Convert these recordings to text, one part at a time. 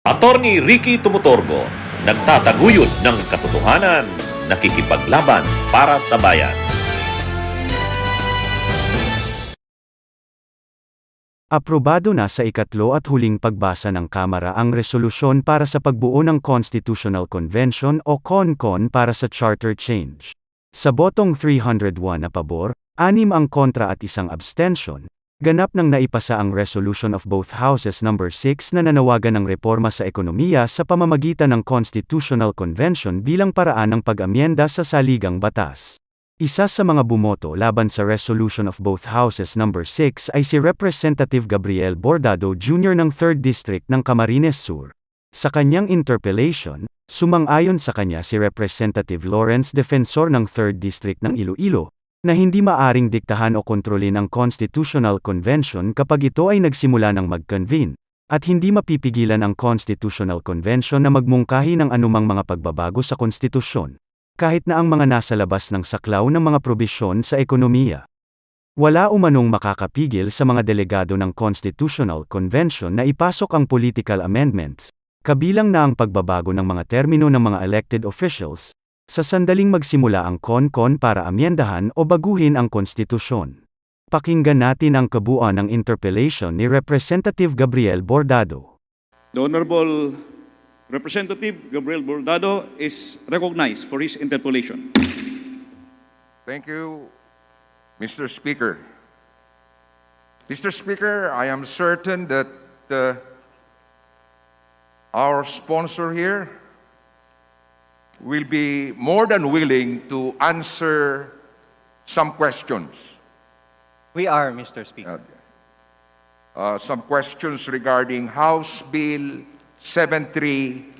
Attorney Ricky Tumutorgo, nagtataguyod ng katotohanan, nakikipaglaban para sa bayan. Aprobado na sa ikatlo at huling pagbasa ng Kamara ang resolusyon para sa pagbuo ng Constitutional Convention o CONCON para sa charter change. Sa botong 301 na pabor, 6 ang kontra at 1 abstention, ganap nang naipasa ang Resolution of both Houses No. 6 na nanawagan ng reforma sa ekonomiya sa pamamagitan ng Constitutional Convention bilang paraan ng pag-amyenda sa saligang batas. Isa sa mga bumoto laban sa Resolution of both Houses No. 6 ay si Representative Gabriel Bordado Jr. ng 3rd District ng Camarines Sur. Sa kanyang interpellation, sumang-ayon sa kanya si Representative Lawrence Defensor ng 3rd District ng Iloilo, na hindi maaring diktahan o kontrolin ang Constitutional Convention kapag ito ay nagsimula ng mag-convene, at hindi mapipigilan ang Constitutional Convention na magmungkahi ng anumang mga pagbabago sa konstitusyon, kahit na ang mga nasa labas ng saklaw ng mga probisyon sa ekonomiya. Wala umanong makakapigil sa mga delegado ng Constitutional Convention na ipasok ang political amendments, kabilang na ang pagbabago ng mga termino ng mga elected officials, sa sandaling magsimula ang CONCON para amyendahan o baguhin ang konstitusyon. Pakinggan natin ang kabuuan ng interpellation ni Representative Gabriel Bordado. The Honorable Representative Gabriel Bordado is recognized for his interpellation. Thank you, Mr. Speaker. Mr. Speaker, I am certain that our sponsor here will be more than willing to answer some questions. We are, Mr. Speaker. Some questions regarding House Bill 7352.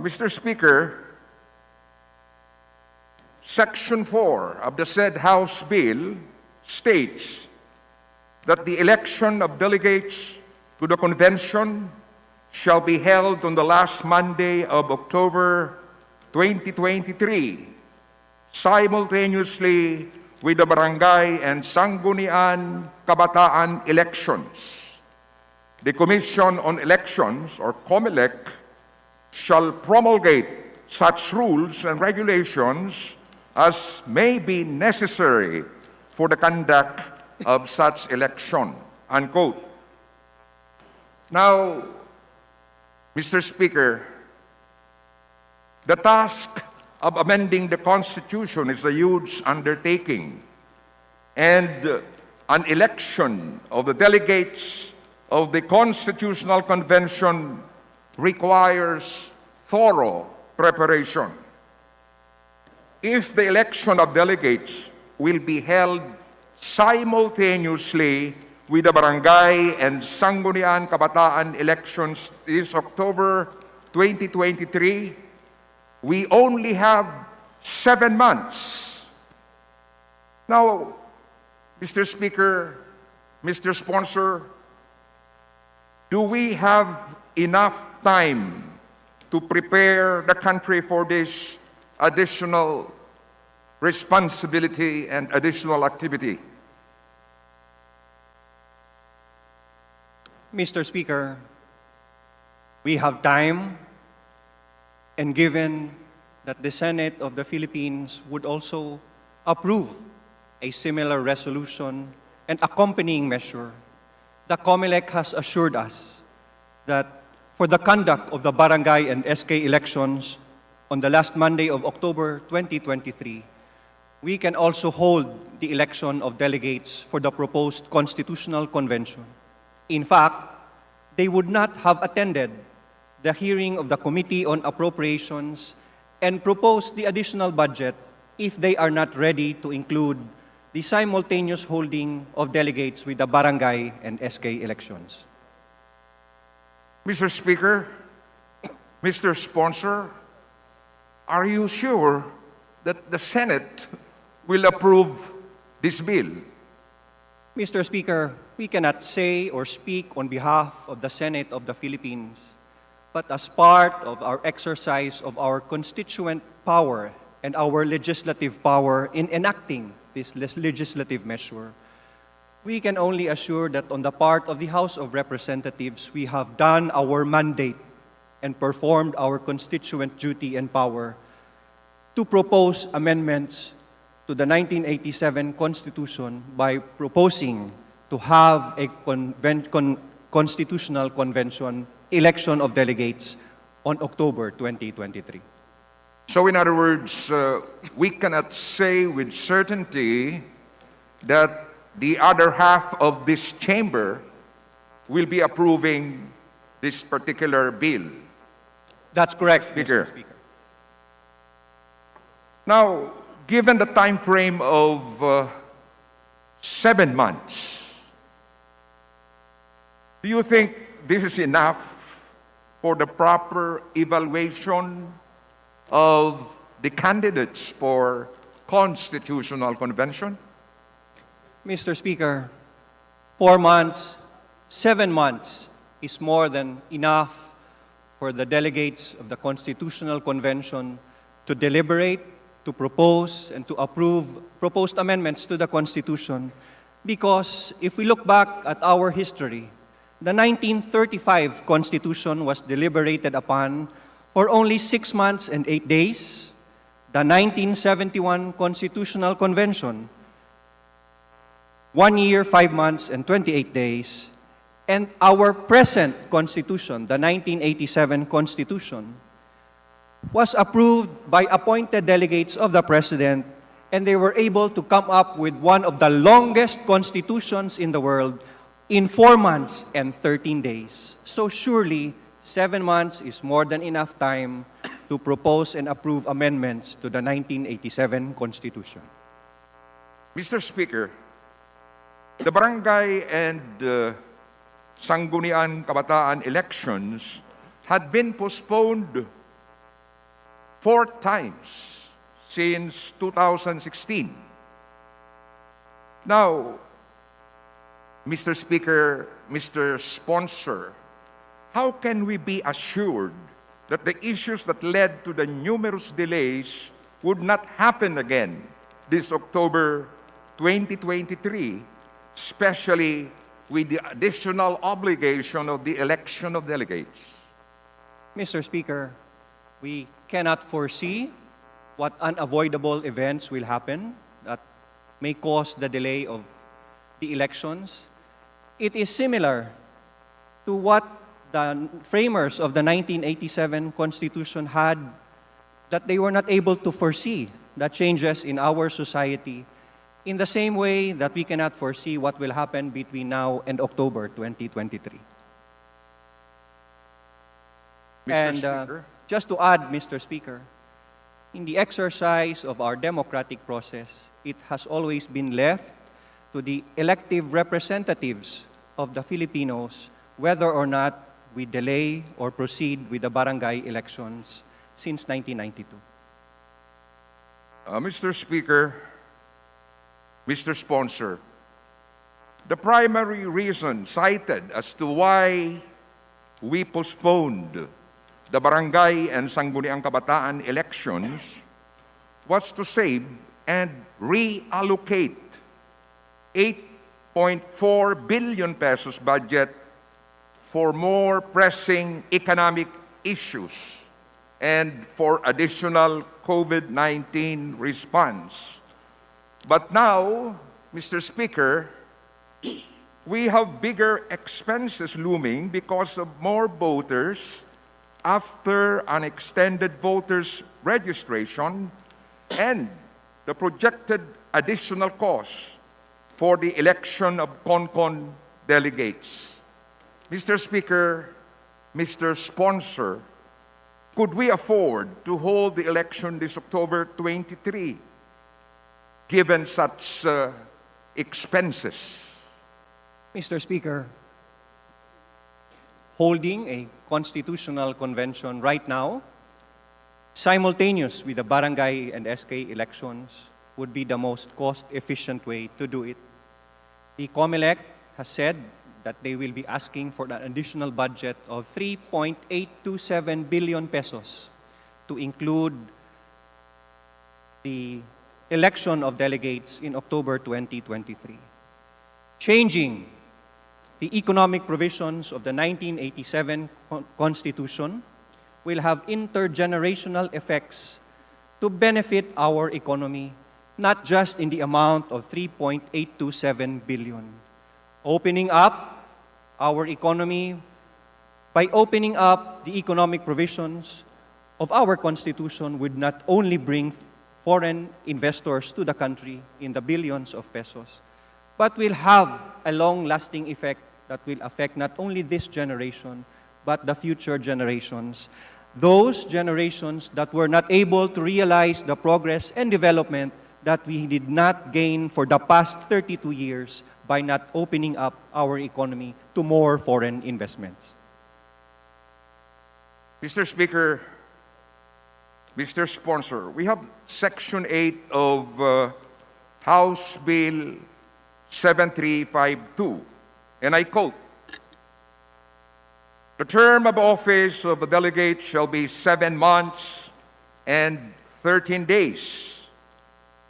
Mr. Speaker, Section 4 of the said House Bill states that the election of delegates to the convention shall be held on the last Monday of October 2023, simultaneously with the barangay and sanggunian kabataan elections. The Commission on Elections, or COMELEC, shall promulgate such rules and regulations as may be necessary for the conduct of such election, unquote. Now, Mr. Speaker, the task of amending the Constitution is a huge undertaking, and an election of the delegates of the Constitutional Convention requires thorough preparation. If the election of delegates will be held simultaneously with the barangay and sanggunian kabataan elections this October 2023, we only have 7 months. Now, Mr. Speaker, Mr. Sponsor, do we have enough time to prepare the country for this additional responsibility and additional activity? Mr. Speaker, we have time, and given that the Senate of the Philippines would also approve a similar resolution and accompanying measure, the COMELEC has assured us that for the conduct of the barangay and SK elections on the last Monday of October 2023, we can also hold the election of delegates for the proposed Constitutional Convention. In fact, they would not have attended the hearing of the Committee on Appropriations and proposed the additional budget if they are not ready to include the simultaneous holding of delegates with the barangay and SK elections. Mr. Speaker, Mr. Sponsor, are you sure that the Senate will approve this bill? Mr. Speaker, we cannot say or speak on behalf of the Senate of the Philippines, but as part of our exercise of our constituent power and our legislative power in enacting this legislative measure, We can only assure that on the part of the House of Representatives, we have done our mandate and performed our constituent duty and power to propose amendments to the 1987 Constitution by proposing to have a constitutional convention election of delegates on October 2023. So in other words, we cannot say with certainty that the other half of this chamber will be approving this particular bill. That's correct, Speaker. Mr. Speaker. Now, given the time frame of 7 months, do you think this is enough for the proper evaluation of the candidates for constitutional convention? Mr. Speaker, 4 months, 7 months is more than enough for the delegates of the Constitutional Convention to deliberate, to propose, and to approve proposed amendments to the Constitution. Because if we look back at our history, the 1935 Constitution was deliberated upon for only 6 months and 8 days. The 1971 Constitutional Convention, 1 year, 5 months, and 28 days. And our present Constitution, the 1987 Constitution, was approved by appointed delegates of the President, and they were able to come up with one of the longest constitutions in the world in 4 months and 13 days. So surely, 7 months is more than enough time to propose and approve amendments to the 1987 Constitution. Mr. Speaker, the barangay and Sangguniang Kabataan elections had been postponed 4 times since 2016. Now, Mr. Speaker, Mr. Sponsor, how can we be assured that the issues that led to the numerous delays would not happen again this October 2023, especially with the additional obligation of the election of delegates? Mr. Speaker, we cannot foresee what unavoidable events will happen that may cause the delay of the elections. It is similar to what the framers of the 1987 Constitution had, that they were not able to foresee the changes in our society in the same way that we cannot foresee what will happen between now and October 2023. Mr. Speaker? Just to add, Mr. Speaker, in the exercise of our democratic process, it has always been left to the elective representatives of the Filipinos whether or not we delay or proceed with the barangay elections since 1992. Mr. Speaker, Mr. Sponsor, the primary reason cited as to why we postponed the barangay and Sangguniang Kabataan elections was to save and reallocate 8.4 billion pesos budget for more pressing economic issues and for additional COVID-19 response. But now, Mr. Speaker, we have bigger expenses looming because of more voters after an extended voters registration and the projected additional cost for the election of CONCON delegates. Mr. Speaker, Mr. Sponsor, could we afford to hold the election this October 23, given such expenses? Mr. Speaker, holding a constitutional convention right now, simultaneous with the barangay and SK elections, would be the most cost-efficient way to do it. The COMELEC has said that they will be asking for an additional budget of 3.827 billion pesos to include the election of delegates in October 2023. changing the economic provisions of the 1987 Constitution will have intergenerational effects to benefit our economy, not just in the amount of 3.827 billion. Opening up our economy by opening up the economic provisions of our Constitution would not only bring foreign investors to the country in the billions of pesos, but will have a long-lasting effect that will affect not only this generation, but the future generations. Those generations that were not able to realize the progress and development that we did not gain for the past 32 years by not opening up our economy to more foreign investments. Mr. Speaker, Mr. Sponsor, we have Section 8 of House Bill 7352, and I quote, "The term of office of a delegate shall be 7 months and 13 days,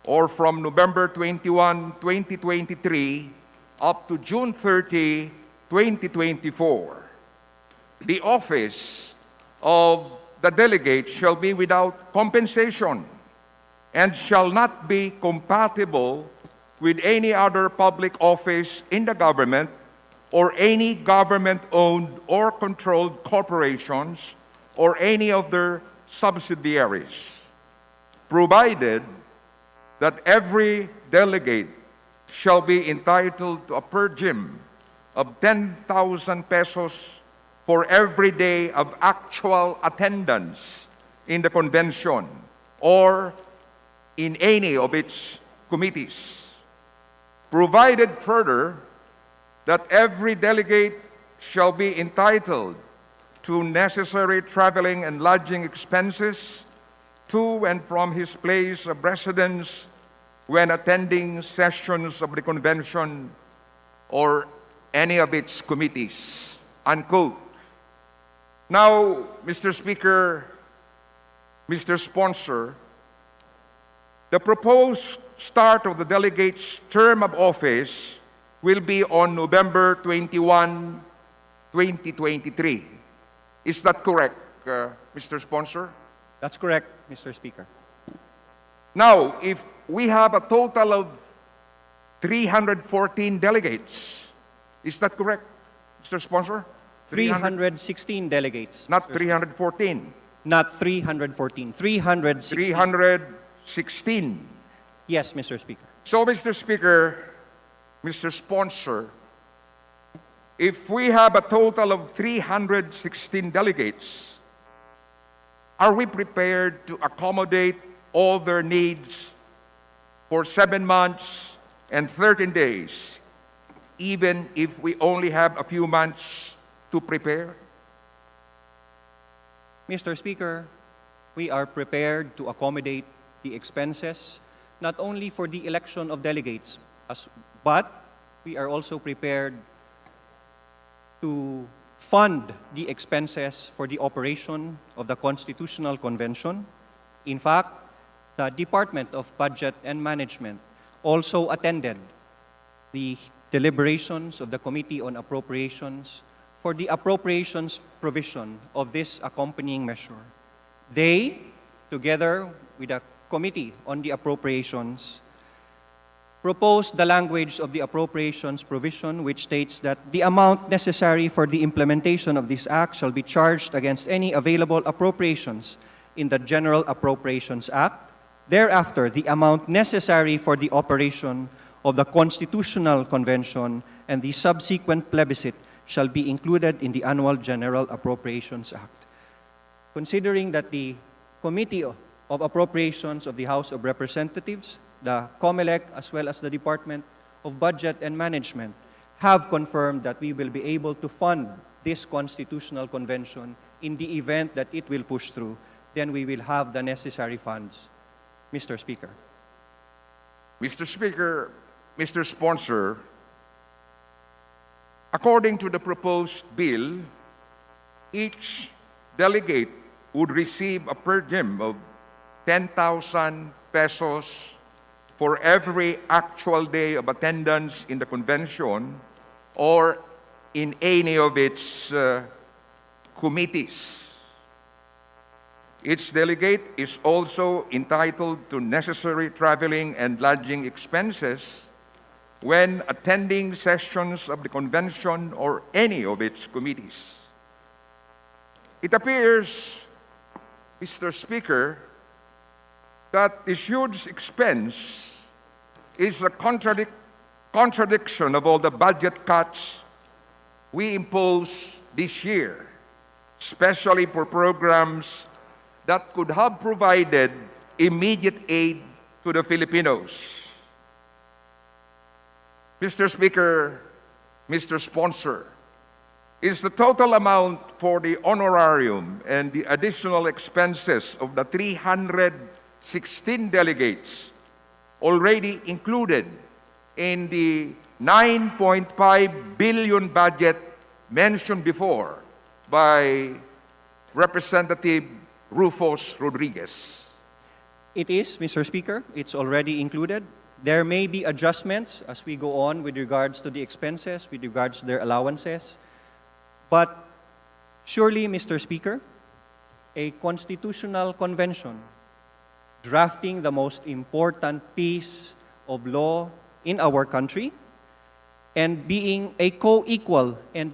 or from November 21, 2023, up to June 30, 2024. The office of the delegate shall be without compensation and shall not be compatible with any other public office in the government or any government-owned or controlled corporations or any of their subsidiaries, provided that every delegate shall be entitled to a per diem of 10,000 pesos for every day of actual attendance in the convention or in any of its committees. Provided further that every delegate shall be entitled to necessary traveling and lodging expenses to and from his place of residence when attending sessions of the convention or any of its committees." Unquote. Now, Mr. Speaker, Mr. Sponsor, the proposed start of the delegate's term of office will be on November 21, 2023. Is that correct, Mr. Sponsor? That's correct, Mr. Speaker. Now, if we have a total of 314 delegates, is that correct, Mr. Sponsor? 316 delegates. Not 314. Not 314. 316. 316. Yes, Mr. Speaker. So, Mr. Speaker, Mr. Sponsor, if we have a total of 316 delegates, are we prepared to accommodate all their needs for 7 months and 13 days, even if we only have a few months to prepare? Mr. Speaker, we are prepared to accommodate the expenses, not only for the election of delegates, but we are also prepared to fund the expenses for the operation of the Constitutional Convention. In fact, the Department of Budget and Management also attended the deliberations of the Committee on Appropriations for the appropriations provision of this accompanying measure. They, together with the Committee on the Appropriations, proposed the language of the appropriations provision, which states that the amount necessary for the implementation of this act shall be charged against any available appropriations in the General Appropriations Act. Thereafter, the amount necessary for the operation of the Constitutional Convention and the subsequent plebiscite shall be included in the Annual General Appropriations Act. Considering that the Committee of Appropriations of the House of Representatives, the COMELEC, as well as the Department of Budget and Management have confirmed that we will be able to fund this Constitutional Convention in the event that it will push through, then we will have the necessary funds. Mr. Speaker. Mr. Speaker, Mr. Sponsor, according to the proposed bill, each delegate would receive a per diem of 10,000 pesos for every actual day of attendance in the convention or in any of its committees. Each delegate is also entitled to necessary traveling and lodging expenses when attending sessions of the convention or any of its committees. It appears, Mr. Speaker, that this huge expense is a contradiction of all the budget cuts we impose this year, especially for programs that could have provided immediate aid to the Filipinos. Mr. Speaker, Mr. Sponsor, is the total amount for the honorarium and the additional expenses of the 316 delegates already included in the 9.5 billion budget mentioned before by Representative Rufus Rodriguez? It is, Mr. Speaker. It's already included. There may be adjustments as we go on with regards to the expenses, with regards to their allowances. But surely, Mr. Speaker, a constitutional convention drafting the most important piece of law in our country and being a co-equal and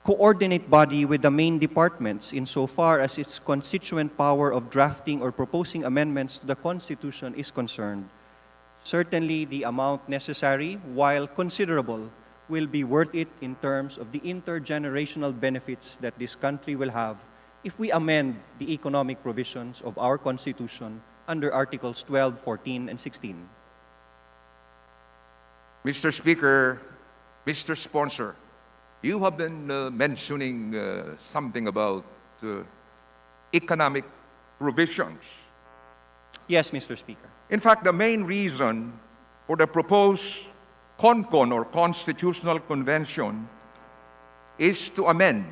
coordinate body with the main departments insofar as its constituent power of drafting or proposing amendments to the Constitution is concerned, certainly the amount necessary, while considerable, will be worth it in terms of the intergenerational benefits that this country will have if we amend the economic provisions of our Constitution under Articles 12, 14, and 16. Mr. Speaker, Mr. Sponsor, you have been mentioning something about economic provisions. Yes, Mr. Speaker. In fact, the main reason for the proposed CONCON or Constitutional Convention is to amend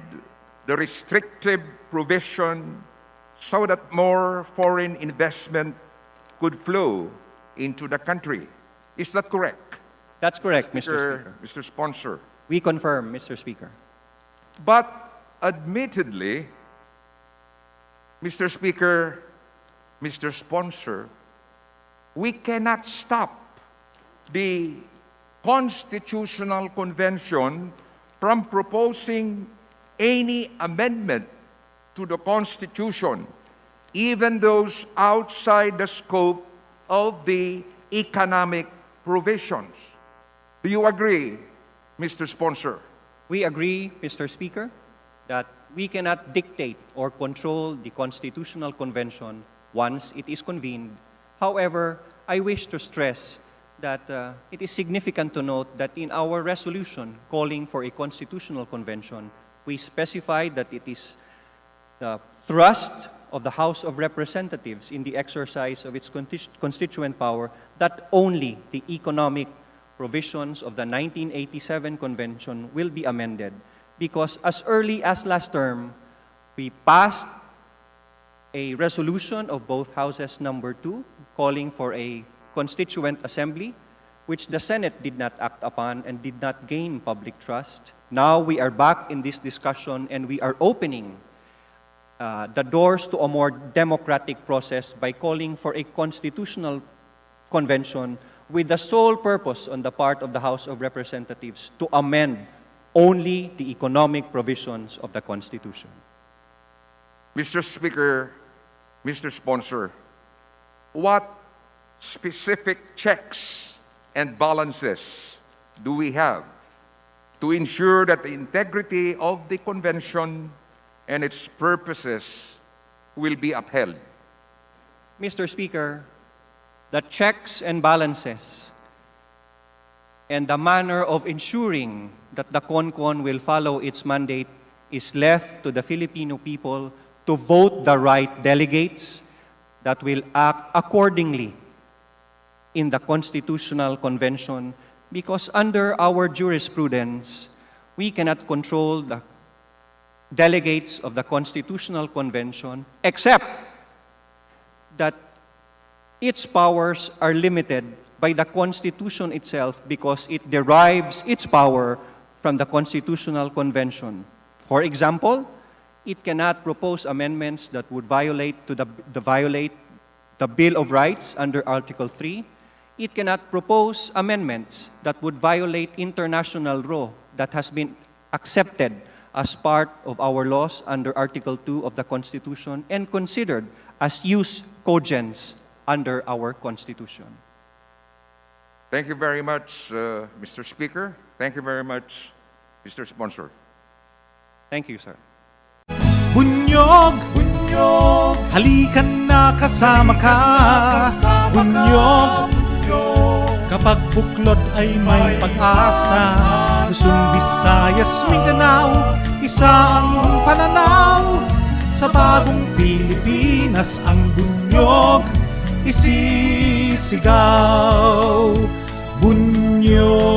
the restrictive provision so that more foreign investment could flow into the country. Is that correct? That's correct, Mr. Speaker. Mr. Sponsor. We confirm, Mr. Speaker. But admittedly, Mr. Speaker, Mr. Sponsor, we cannot stop the Constitutional Convention from proposing any amendment to the Constitution, even those outside the scope of the economic provisions. Do you agree, Mr. Sponsor? We agree, Mr. Speaker, that we cannot dictate or control the Constitutional Convention once it is convened. However, I wish to stress that it is significant to note that in our resolution calling for a Constitutional Convention, we specify that it is the thrust of the House of Representatives in the exercise of its constituent power that only the economic provisions of the 1987 Convention will be amended, because as early as last term, we passed a resolution of both Houses number 2 calling for a Constituent Assembly, which the Senate did not act upon and did not gain public trust. Now we are back in this discussion and we are opening the doors to a more democratic process by calling for a Constitutional Convention with the sole purpose on the part of the House of Representatives to amend only the economic provisions of the Constitution. Mr. Speaker, Mr. Sponsor, what specific checks and balances do we have to ensure that the integrity of the convention and its purposes will be upheld? Mr. Speaker, the checks and balances and the manner of ensuring that the CONCON will follow its mandate is left to the Filipino people to vote the right delegates that will act accordingly in the Constitutional Convention, because under our jurisprudence, we cannot control the delegates of the Constitutional Convention except that its powers are limited by the Constitution itself because it derives its power from the Constitutional Convention. For example, it cannot propose amendments that would violate the Bill of Rights under Article 3. It cannot propose amendments that would violate international law that has been accepted as part of our laws under Article 2 of the Constitution and considered as jus cogens under our Constitution. Thank you very much, Mr. Speaker. Thank you very much, Mr. Sponsor. Thank you, sir. Bunyog, bunyog, halikan na kasama ka. Bunyog, kapag buklod ay may pag-asa. Luzon, Visayas, Mindanao, isa ang pananaw. Sa bagong Pilipinas ang bunyog isisigaw. Bunyog.